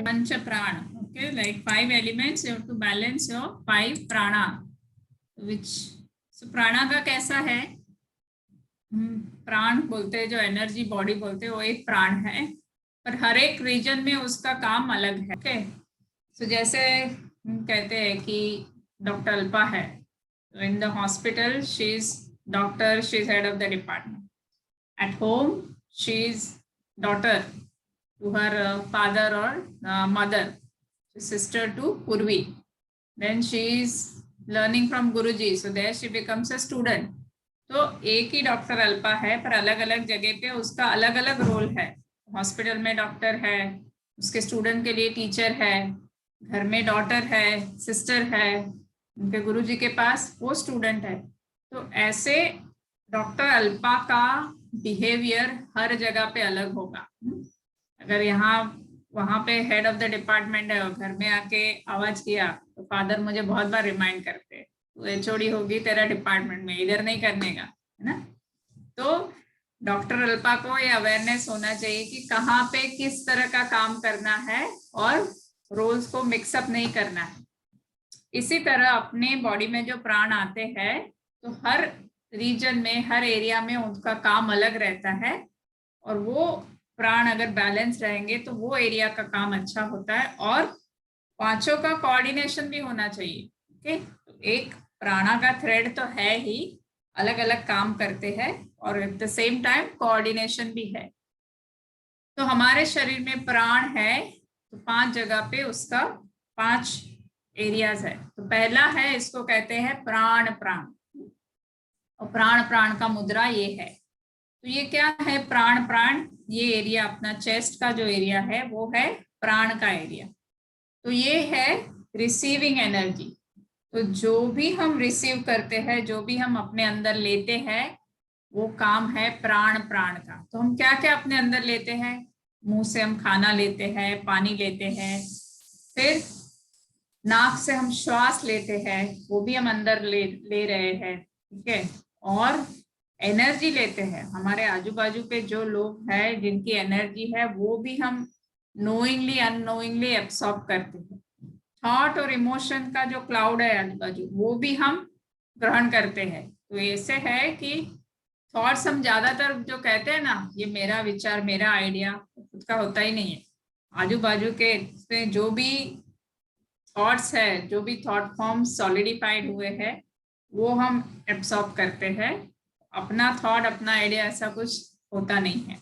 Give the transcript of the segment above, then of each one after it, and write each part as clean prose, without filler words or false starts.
पंच प्राण. Okay, like 5 elements you have to balance your 5 prana, which so prana का कैसा है? प्राण बोलते हैं, जो एनर्जी बॉडी बोलते हैं, वो एक प्राण है, पर हर एक रीजन में उसका काम अलग है. ओके, सो जैसे हम कहते हैं कि डॉक्टर अल्पा है, in the hospital she is doctor, she is head of the department. At home she is daughter to her father or mother, sister to Purvi. Then she is learning from Guruji, so there she becomes a student. तो एक ही doctor Alpa है, पर अलग अलग जगह पे उसका अलग अलग रोल है. हॉस्पिटल में डॉक्टर है, उसके स्टूडेंट के लिए टीचर है, घर में डॉटर है, सिस्टर है, उनके गुरुजी के पास वो स्टूडेंट है. तो ऐसे डॉक्टर अल्पा का बिहेवियर हर जगह पे अलग होगा. अगर यहाँ वहां पे हेड ऑफ द डिपार्टमेंट है और घर में आके आवाज किया तो फादर मुझे बहुत बार रिमाइंड करते, तो एचओडी होगी तेरा डिपार्टमेंट में, इधर नहीं करने का, है ना. तो डॉक्टर अल्पा को ये अवेयरनेस होना चाहिए कि कहाँ पे किस तरह का काम करना है और रोल्स को मिक्सअप नहीं करना है. इसी तरह अपने बॉडी में जो प्राण आते हैं, तो हर रीजन में, हर एरिया में उनका काम अलग रहता है, और वो प्राण अगर बैलेंस रहेंगे तो वो एरिया का काम अच्छा होता है, और पांचों का कोऑर्डिनेशन भी होना चाहिए. ओके, तो एक प्राणा का थ्रेड तो है ही, अलग अलग काम करते हैं, और at the same time coordination भी है. तो हमारे शरीर में प्राण है, तो 5 जगह पे उसका 5 एरियाज है. तो पहला है, इसको कहते हैं प्राण प्राण, और प्राण प्राण का मुद्रा ये है. तो ये क्या है प्राण प्राण? ये एरिया अपना चेस्ट का जो एरिया है वो है प्राण का एरिया. तो ये है रिसीविंग एनर्जी. तो जो भी हम रिसीव करते हैं, जो भी हम अपने अंदर लेते हैं, वो काम है प्राण प्राण का. तो हम क्या क्या अपने अंदर लेते हैं? मुंह से हम खाना लेते हैं, पानी लेते हैं, फिर नाक से हम श्वास लेते हैं, वो भी हम अंदर ले रहे हैं. ठीक है, और एनर्जी लेते हैं. हमारे आजू बाजू पे जो लोग हैं जिनकी एनर्जी है, वो भी हम नोइंगली अननोइंगली एब्सॉर्ब करते हैं. थॉट और इमोशन का जो क्लाउड है आजू बाजू, वो भी हम ग्रहण करते हैं. तो ऐसे है कि थॉट्स हम ज्यादातर जो कहते हैं ना, ये मेरा विचार, मेरा आइडिया, खुद का होता ही नहीं है. आजू बाजू के जो भी थॉट्स है, जो भी थॉट फॉर्म सॉलिडिफाइड हुए हैं, वो हम एब्सॉर्ब करते हैं. अपना थॉट, अपना आइडिया ऐसा कुछ होता नहीं है.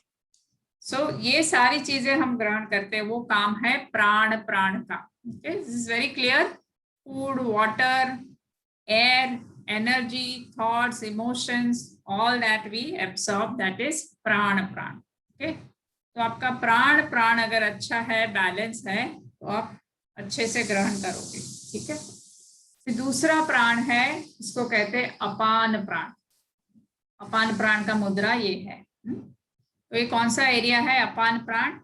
सो ये सारी चीजें हम ग्रहण करते हैं, वो काम है प्राण प्राण का. Okay, this is very clear. Food, water, air, energy, thoughts, emotions, all that we absorb, that is prana prana. Okay, तो आपका प्राण प्राण अगर अच्छा है, बैलेंस है, तो आप अच्छे से ग्रहण करोगे. ठीक है. फिर दूसरा प्राण है, इसको कहते हैं अपान प्राण. अपान प्राण का मुद्रा ये है. तो ये कौन सा एरिया है अपान प्राण?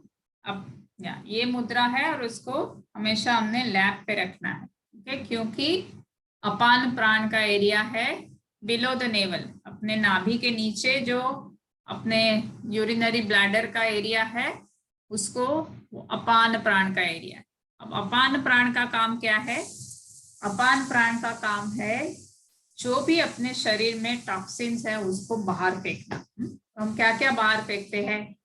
ये मुद्रा है, और उसको हमेशा हमने लैप पे रखना है. ठीक है, क्योंकि अपान प्राण का एरिया है बिलो द नेवल, अपने नाभि के नीचे जो अपने यूरिनरी ब्लैडर का एरिया है, उसको अपान प्राण का एरिया है. अब अपान प्राण का काम क्या है? अपान प्राण का काम है जो भी अपने शरीर में टॉक्सिन्स है उसको बाहर फेंकना. तो हम क्या क्या बाहर फेंकते हैं?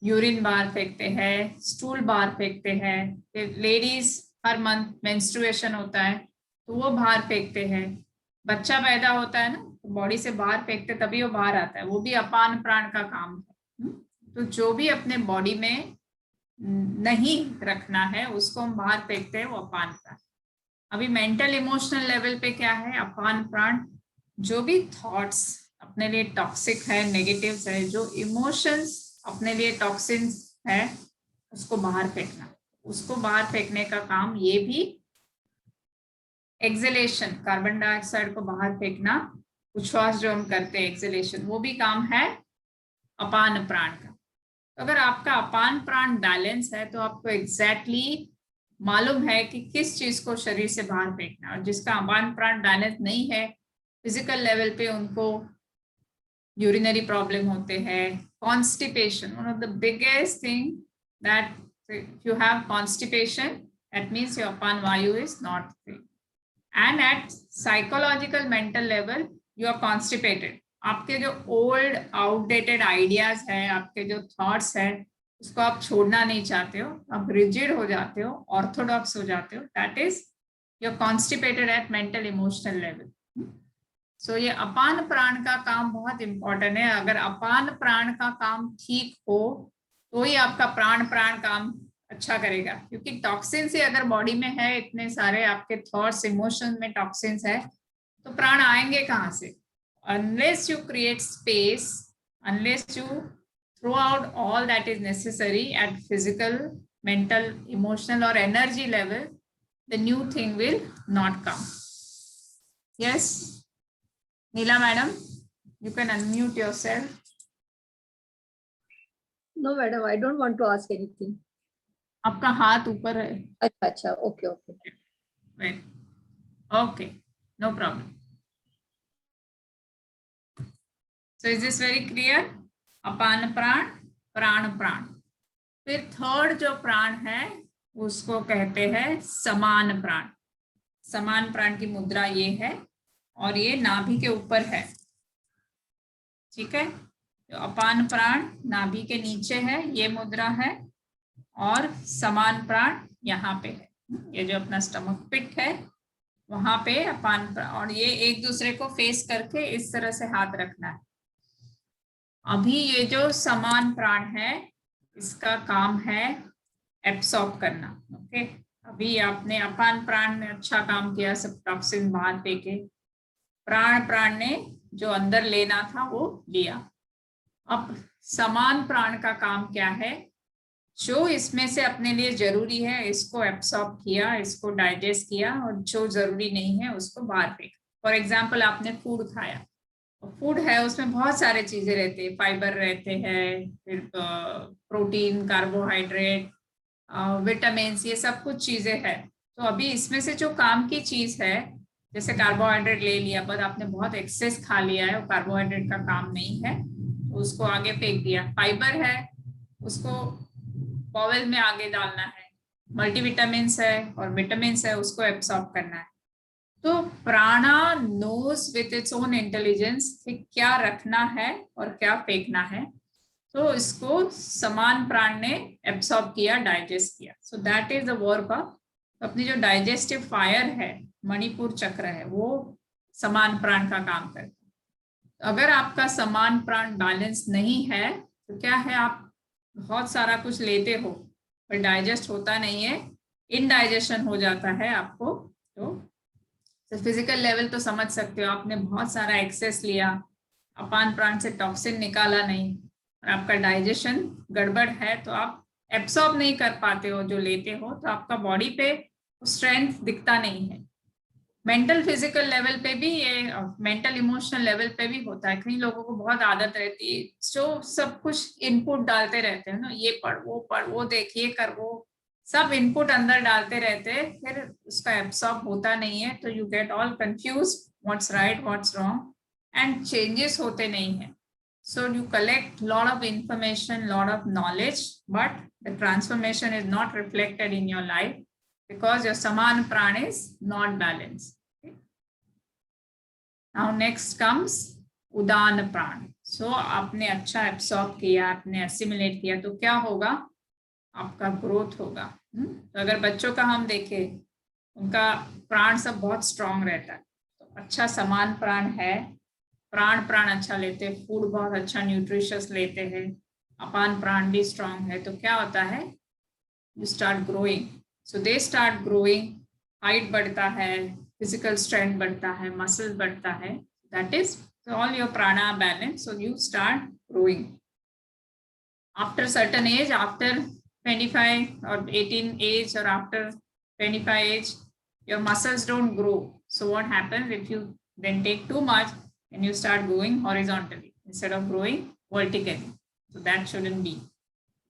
यूरिन बाहर फेंकते हैं, स्टूल बाहर फेंकते हैं. लेडीज हर मंथ मेंस्ट्रुएशन होता है, तो वो बाहर फेंकते हैं. बच्चा पैदा होता है ना, तो बॉडी से बाहर फेंकते, तभी वो बाहर आता है, वो भी अपान प्राण का काम है. तो जो भी अपने बॉडी में नहीं रखना है उसको हम बाहर फेंकते हैं, वो अपान प्राण. अभी मेंटल इमोशनल लेवल पे क्या है अपान प्राण? जो भी थॉट्स अपने लिए टॉक्सिक है, नेगेटिव्स है, जो इमोशंस अपने लिए टॉक्सिन्स है, उसको बाहर फेंकना. उसको बाहर फेंकने का काम ये भी एक्सलेशन, कार्बन डाइऑक्साइड को बाहर फेंकना, उच्छ्वास जो हम करते हैं एक्सलेशन, वो भी काम है अपान प्राण का. तो अगर आपका अपान प्राण बैलेंस है, तो आपको एग्जैक्टली मालूम है कि किस चीज को शरीर से बाहर फेंकना. और जिसका अपान प्राण बैलेंस नहीं है, फिजिकल लेवल पे उनको यूरिनरी प्रॉब्लम होते हैं, constipation, one of the biggest thing that So if you have constipation, that means your apan vayu is not free. And at psychological mental level, you are constipated. आपके जो old outdated ideas है, आपके जो thoughts है, उसको आप छोड़ना नहीं चाहते हो, आप rigid हो जाते हो, orthodox हो जाते हो. That is, you're constipated at mental emotional level. So ये अपान प्राण का काम बहुत इंपॉर्टेंट है. अगर अपान प्राण का काम ठीक हो तो ही आपका प्राण काम अच्छा करेगा, क्योंकि टॉक्सिन्स ही अगर बॉडी में है, इतने सारे आपके थॉट्स इमोशन में टॉक्सिन्स है, तो प्राण आएंगे कहाँ से? Unless you create space, unless you throw out all that is necessary at physical, mental, emotional और energy level, the new thing will not come. Yes Neela madam, you can unmute yourself. No madam, I don't want to ask anything. आपका हाथ ऊपर है. अच्छा, okay. Right. Okay, no problem. So is this very clear? अपान प्राण, प्राण प्राण. फिर third जो प्राण है उसको कहते हैं समान प्राण. समान प्राण की मुद्रा ये है और ये नाभि के ऊपर है. ठीक है, तो अपान प्राण नाभि के नीचे है, ये मुद्रा है, और समान प्राण यहाँ पे है. ये जो अपना स्टमक पिट है वहां पे अपान प्राण, और ये एक दूसरे को फेस करके इस तरह से हाथ रखना है. अभी ये जो समान प्राण है इसका काम है एब्सॉर्ब करना. ओके, अभी आपने अपान प्राण में अच्छा काम किया, सब टॉक्सिन बाहर फेंके. प्राण ने जो अंदर लेना था वो लिया. अब समान प्राण का काम क्या है? जो इसमें से अपने लिए जरूरी है इसको एब्सॉर्ब किया, इसको डाइजेस्ट किया, और जो जरूरी नहीं है उसको बाहर फेंका. फॉर एग्जाम्पल, आपने फूड खाया, फूड है उसमें बहुत सारे चीजें रहते हैं, फाइबर रहते हैं, फिर प्रोटीन, कार्बोहाइड्रेट, विटामिन, ये सब कुछ चीजें हैं. तो अभी इसमें से जो काम की चीज है, जैसे कार्बोहाइड्रेट ले लिया, पर आपने बहुत एक्सेस खा लिया है, वो कार्बोहाइड्रेट का काम नहीं है, तो उसको आगे फेंक दिया. फाइबर है, उसको बॉवेल में आगे डालना है. मल्टीविटामिन है और विटामिन है, उसको एब्सॉर्ब करना है. तो prana knows with its own intelligence कि क्या रखना है और क्या फेंकना है. तो इसको समान प्राण ने एब्सॉर्ब किया, डाइजेस्ट किया. So that is the work of. अपनी जो डाइजेस्टिव फायर है, मणिपुर चक्र है, वो समान प्राण का काम करता है. अगर आपका समान प्राण बैलेंस नहीं है तो क्या है, आप बहुत सारा कुछ लेते हो पर डाइजेस्ट होता नहीं है, इनडाइजेशन हो जाता है आपको. तो फिजिकल लेवल तो समझ सकते हो, आपने बहुत सारा एक्सेस लिया, अपान प्राण से टॉक्सिन निकाला नहीं, और आपका डाइजेशन गड़बड़ है, तो आप एब्सॉर्ब नहीं कर पाते हो जो लेते हो, तो आपका बॉडी पे स्ट्रेंथ दिखता नहीं है. मेंटल फिजिकल लेवल पे भी, ये मेंटल इमोशनल लेवल पे भी होता है. कई लोगों को बहुत आदत रहती है जो सब कुछ इनपुट डालते रहते हैं ना, ये पढ़, वो देख, ये कर, वो सब इनपुट अंदर डालते रहते हैं, फिर उसका एब्सॉर्ब होता नहीं है, तो you get all confuse, what's right what's wrong, and changes होते नहीं है. So you collect lot of information, lot of knowledge, but the transformation is not reflected in your life because your saman prana is not balanced. Okay? Now next comes udan prana. So आपने अच्छा absorb किया, आपने assimilate किया, तो क्या होगा? आपका growth होगा. तो अगर बच्चों का हम देखें, उनका प्राण सब बहुत स्ट्रांग रहता है, तो अच्छा समान प्राण है, प्राण अच्छा लेते हैं, फूड बहुत अच्छा न्यूट्रिशियस लेते हैं, अपान प्राण भी स्ट्रांग है, तो क्या होता है, you start growing. So they start growing, height बढ़ता है, फिजिकल स्ट्रेंथ बढ़ता है, मसल्स बढ़ता है. दैट इज ऑल योर प्राणा balance. So you start growing. After certain age, after 25 or 18 age, or after 25 age, your muscles don't grow. So what happens if you then take too much and you start growing horizontally instead of growing vertically? So that shouldn't be.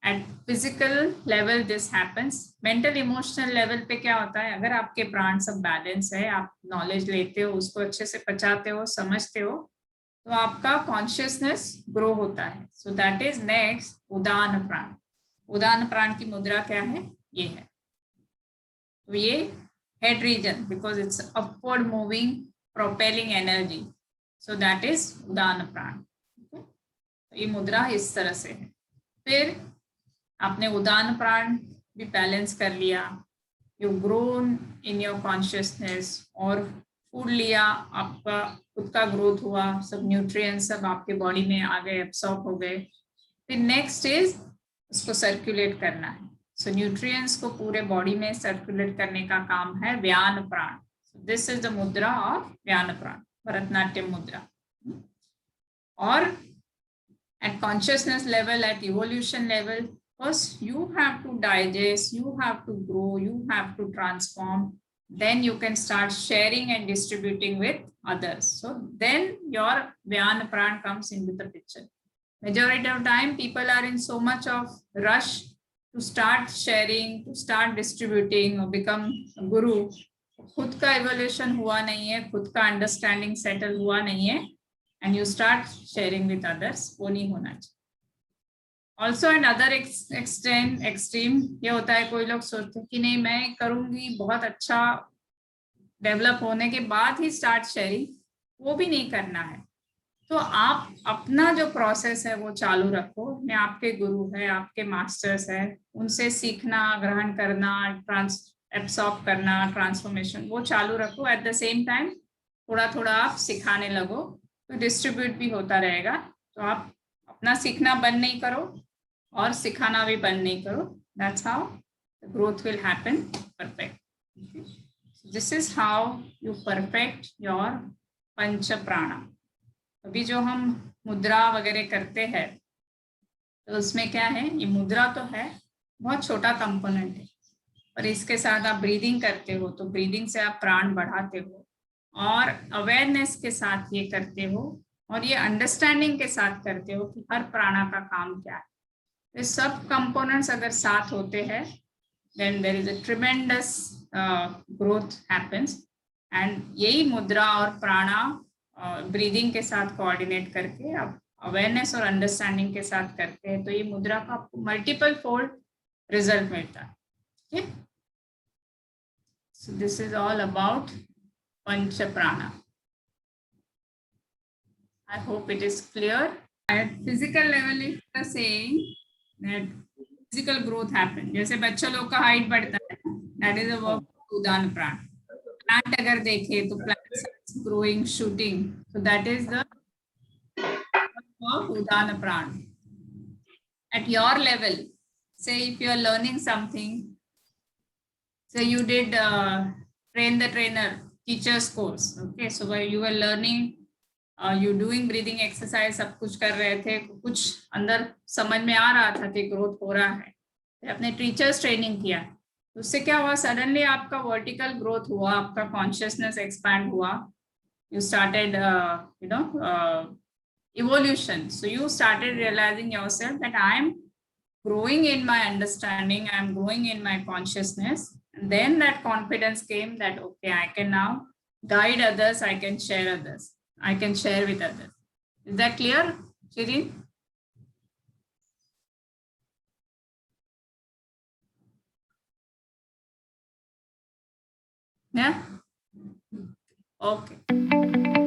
At physical level this happens. Mental emotional level पे क्या होता है, अगर आपके प्राण सब balance है, आप नॉलेज लेते हो, उसको अच्छे से पचाते हो, समझते हो, तो आपका कॉन्शियसनेस ग्रो होता है. सो दैट इज नेक्स्ट उदान प्राण. उदान प्राण की मुद्रा क्या है, ये है। तो ये head region, because it's upward moving propelling energy, so that is उदान प्राण। तो ये मुद्रा इस तरह से है। फिर आपने उदान प्राण भी बैलेंस कर लिया, you grown in your consciousness, और फूड लिया, आपका खुद का ग्रोथ हुआ, सब न्यूट्रिएंट्स सब आपके बॉडी में आ गए, एब्सॉर्ब हो गए। फिर नेक्स्ट इज उसको सर्कुलेट करना है। सो न्यूट्रिएंट्स को पूरे बॉडी में सर्कुलेट करने का काम है व्यान प्राण। दिस इज द मुद्रा ऑफ व्यान प्राण, भरतनाट्यम मुद्रा। और at consciousness level, at evolution level, first you have to digest, you have to grow, you have to transform, then you can start sharing and distributing with others. So then your Vyana Pran comes into the picture. Majority of time people are in so much of rush to start sharing, to start distributing or become a guru. खुद का evolution हुआ नहीं है, खुद का understanding settle हुआ नहीं है, and you start sharing with others, वो नहीं होना चाहिए। Also another extreme ये होता है, कोई लोग सोचते हैं कि नहीं मैं करूंगी, बहुत अच्छा डेवलप होने के बाद ही स्टार्ट शेयरिंग, वो भी नहीं करना है। तो आप अपना जो प्रोसेस है वो चालू रखो, मैं आपके गुरु है, आपके मास्टर्स है, उनसे सीखना, ग्रहण करना, एब्सॉर्ब करना, ट्रांसफॉर्मेशन, वो चालू रखो। एट द सेम टाइम थोड़ा थोड़ा आप सिखाने लगो, तो डिस्ट्रीब्यूट भी होता रहेगा। तो आप अपना सीखना बंद नहीं करो और सिखाना भी बंद नहीं करो। That's how the growth will happen perfect. This is how you perfect your panch prana. अभी जो हम मुद्रा वगैरह करते हैं तो उसमें क्या है, ये मुद्रा तो है, बहुत छोटा कंपोनेंट है, और इसके साथ आप ब्रीदिंग करते हो, तो ब्रीदिंग से आप प्राण बढ़ाते हो, और अवेयरनेस के साथ ये करते हो, और ये अंडरस्टैंडिंग के साथ करते हो कि हर प्राणा का काम क्या है। ये सब कंपोनेंट्स अगर साथ होते हैं, then there is a tremendous growth happens, and यही मुद्रा और प्राणा ब्रीदिंग के साथ कोऑर्डिनेट करके आप अवेयरनेस और अंडरस्टैंडिंग के साथ करते हैं, तो ये मुद्रा का आपको मल्टीपल फोल्ड रिजल्ट मिलता है। ठीक है, so this is all about panch prana. I hope it is clear. At physical level, if you are saying that physical growth happen, जैसे बच्चों लोग का हाइट बढ़ता है, that is a work of उदान प्राण। प्लांट अगर देखे तो plants are growing, shooting, so that is the work of उदान प्राण। At your level, say if you are learning something, say you did train the trainer teachers course, okay, so while you were learning, you doing breathing exercise, सब कुछ कर रहे थे, कुछ अंदर समझ में आ रहा था कि ग्रोथ हो रहा है, अपने टीचर्स ट्रेनिंग किया, तो उससे क्या हुआ, सडनली आपका वर्टिकल ग्रोथ हुआ, आपका कॉन्शियसनेस एक्सपैंड हुआ, you started you know evolution, so you started realizing yourself that I am growing in my understanding, I am growing in my consciousness, and then that confidence came that okay, I can now guide others, I can share others, I can share with others. Is that clear, Shirin? Yeah? Okay.